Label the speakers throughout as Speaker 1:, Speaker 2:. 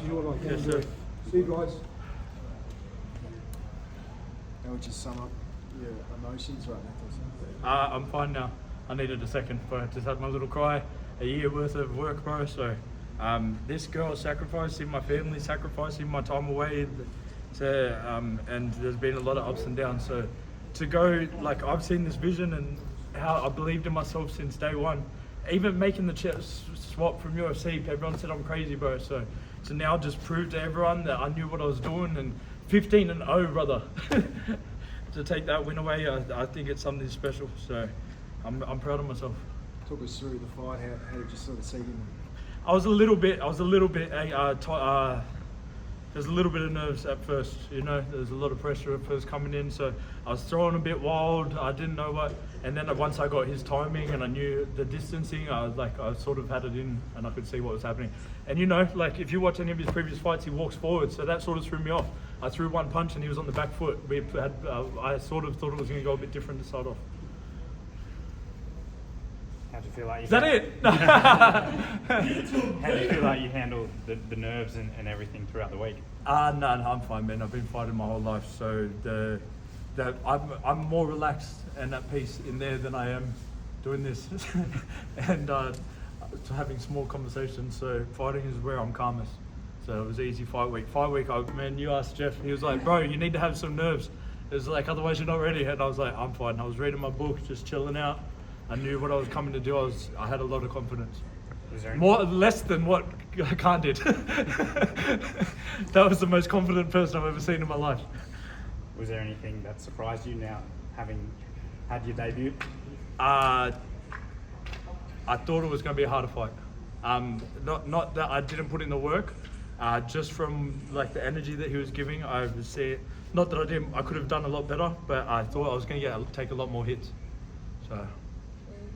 Speaker 1: do what I can.
Speaker 2: Yes, sir.
Speaker 1: See you guys. How would you sum up your emotions right now?
Speaker 2: I'm fine now. I needed a second, but I just had my little cry. A year worth of work, bro. So this girl sacrificing my family, sacrificing my time away, and there's been a lot of ups and downs. So to go, like, I've seen this vision and how I believed in myself since day one. Even making the swap from UFC, everyone said I'm crazy, bro. So now just prove to everyone that I knew what I was doing, and 15-0, brother. To take that win away, I think it's something special. So I'm proud of myself.
Speaker 1: Talk us through the fight. How did you sort of see him?
Speaker 2: I was a little bit. There's a little bit of nerves at first, you know. There's a lot of pressure at first coming in, so I was throwing a bit wild. I didn't know what, and then once I got his timing and I knew the distancing, I sort of had it in, and I could see what was happening. And you know, like if you watch any of his previous fights, he walks forward, so that sort of threw me off. I threw one punch and he was on the back foot. I sort of thought it was going to go a bit different to start off.
Speaker 3: How do you feel like you?
Speaker 2: Is that it?
Speaker 3: How do you feel like you handled the nerves and everything throughout the week?
Speaker 2: No, I'm fine, man. I've been fighting my whole life, so I'm more relaxed and at peace in there than I am doing this, and having small conversations. So fighting is where I'm calmest. So it was easy fight week. Man, you asked Jeff. He was like, "Bro, you need to have some nerves." It was like, otherwise you're not ready. And I was like, "I'm fine." I was reading my book, just chilling out. I knew what I was coming to do. I had a lot of confidence. Less than what Khan did. That was the most confident person I've ever seen in my life.
Speaker 3: Was there anything that surprised you now, having had your debut?
Speaker 2: I thought it was going to be a harder fight. Not that I didn't put in the work. Just from like the energy that he was giving, I would say, not that I didn't. I could have done a lot better, but I thought I was going to take a lot more hits. So.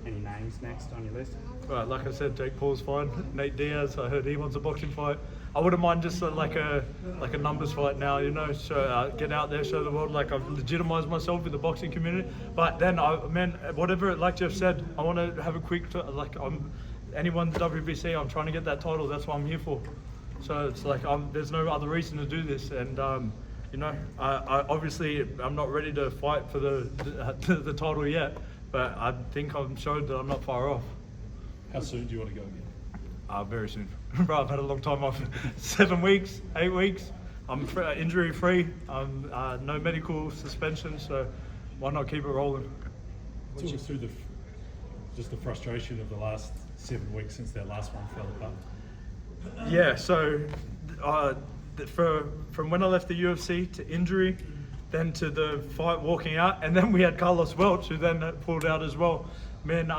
Speaker 3: Any names next on your list?
Speaker 2: Right, like I said, Jake Paul's fine. Nate Diaz, I heard he wants a boxing fight. I wouldn't mind just like a numbers fight now, you know. So get out there, show the world like I've legitimized myself in the boxing community. But then, whatever, like Jeff said, I want to have a quick anyone in the WBC. I'm trying to get that title. That's what I'm here for. So it's like there's no other reason to do this, and you know, I obviously I'm not ready to fight for the title yet. But I think I've showed that I'm not far off.
Speaker 4: How soon do you want to go again?
Speaker 2: Very soon. Bro, I've had a long time off. 7 weeks, 8 weeks. I'm injury free. I'm no medical suspension, so why not keep it rolling?
Speaker 4: Talk us through the frustration of the last 7 weeks since that last one fell apart.
Speaker 2: Yeah, so from when I left the UFC to injury, then to the fight walking out, and then we had Carlos Welch, who then pulled out as well. Man,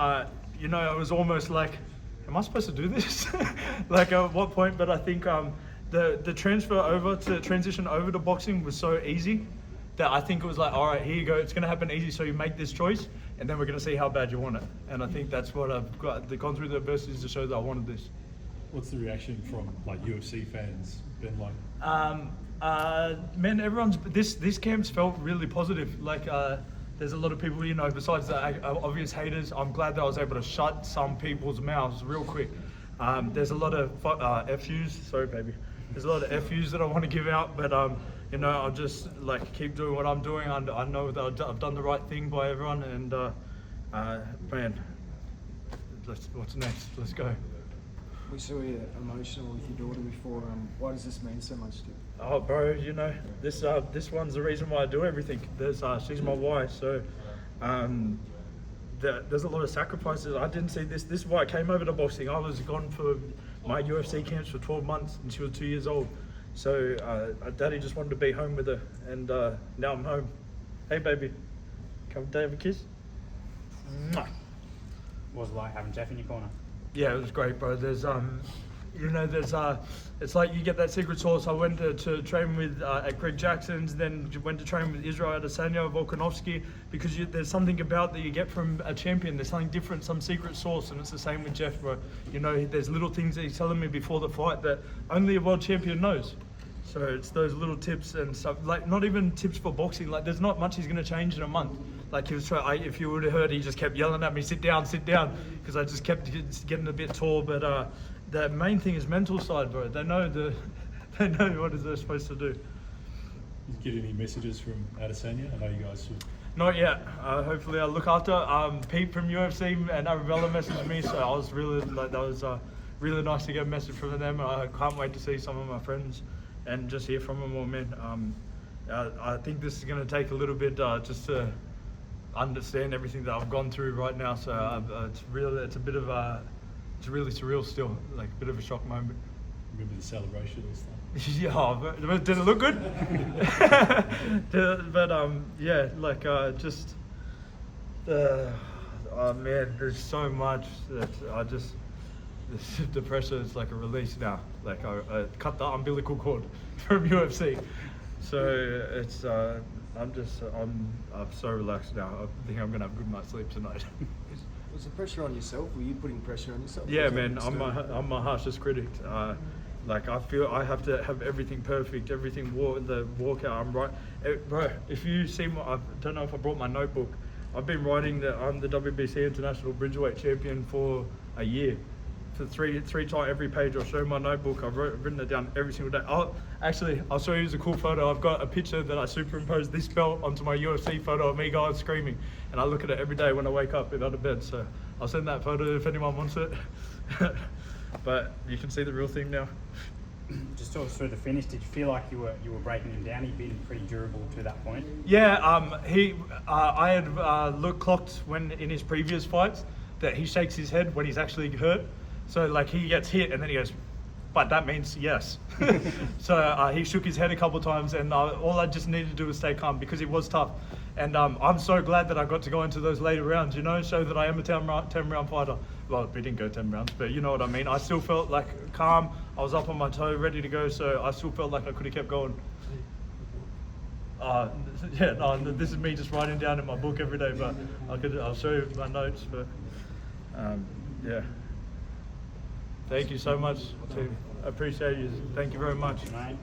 Speaker 2: you know, it was almost like, am I supposed to do this? Like at what point? But I think the transition over to boxing was so easy that I think it was like, all right, here you go. It's going to happen easy. So you make this choice, and then we're going to see how bad you want it. And I think that's what I've gone through the adversities to show that I wanted this.
Speaker 4: What's the reaction from like UFC fans been like?
Speaker 2: Man, this camp's felt really positive. Like, there's a lot of people, you know, besides the obvious haters. I'm glad that I was able to shut some people's mouths real quick. There's a lot of FUs. Sorry, baby. There's a lot of FUs that I want to give out, but you know, I'll just like keep doing what I'm doing. I know that I've done the right thing by everyone, and man, what's next? Let's go.
Speaker 1: We saw you emotional with your daughter before. Why does this mean so much to you?
Speaker 2: Oh, bro, you know, this one's the reason why I do everything. She's my wife, so there's a lot of sacrifices. I didn't see this. This is why I came over to boxing. I was gone for my UFC camps for 12 months, and she was 2 years old. So Daddy just wanted to be home with her, and now I'm home. Hey, baby, come have a kiss. Mwah.
Speaker 3: What was it like having Jeff in your corner?
Speaker 2: Yeah, it was great, bro. There's you know, it's like you get that secret sauce. I went to train with at Greg Jackson's, then went to train with Israel Adesanya, Volkanovski, because there's something about that you get from a champion. There's something different, some secret sauce, and it's the same with Jeff, bro. You know, there's little things that he's telling me before the fight that only a world champion knows. So it's those little tips and stuff, like not even tips for boxing. Like there's not much he's gonna change in a month. Like he was trying. If you would have heard, he just kept yelling at me, sit down, because I just kept getting a bit tall. But the main thing is mental side, bro. They know they know what they're supposed to do.
Speaker 4: Did you get any messages from Adesanya? I know you guys should.
Speaker 2: Not yet. Hopefully I'll look after. Pete from UFC and Arabella messaged me, so I was really that was really nice to get a message from them. I can't wait to see some of my friends and just hear from them more, man. I think this is going to take a little bit just to understand everything that I've gone through right now. So it's really surreal still, like a bit of a shock moment.
Speaker 4: Remember the celebration and stuff?
Speaker 2: Yeah, but did it look good? But yeah, like just oh man, there's so much that the pressure is like a release now. Like I cut the umbilical cord from UFC, so it's I'm so relaxed now. I think I'm gonna have a good night's sleep tonight.
Speaker 1: Was the pressure on yourself? Were you putting pressure on yourself?
Speaker 2: Yeah,
Speaker 1: Was that
Speaker 2: man,
Speaker 1: external?
Speaker 2: I'm my harshest critic. Like I feel I have to have everything perfect, everything the walkout. I'm right, bro. If you see I don't know if I brought my notebook. I've been writing I'm the WBC International Bridgeweight Champion for a year. For three times every page, I'll show my notebook. I've written it down every single day. I'll show you a cool photo. I've got a picture that I superimposed this belt onto my UFC photo of me going screaming, and I look at it every day when I wake up out of bed. So I'll send that photo if anyone wants it. But you can see the real thing now.
Speaker 3: Just talk us through the finish. Did you feel like you were breaking him down? He'd been pretty durable to that point.
Speaker 2: Yeah, I had clocked when in his previous fights that he shakes his head when he's actually hurt. So like he gets hit and then he goes, but that means yes. So he shook his head a couple of times, and all I just needed to do was stay calm because it was tough. And I'm so glad that I got to go into those later rounds, show that I am a 10-round fighter. Well, we didn't go 10 rounds, but you know what I mean. I still felt like calm. I was up on my toe, ready to go, so I still felt like I could have kept going. This is me just writing down in my book every day, but I'll show you my notes. But yeah, thank you so much. I appreciate you. Thank you very much.
Speaker 3: Mate.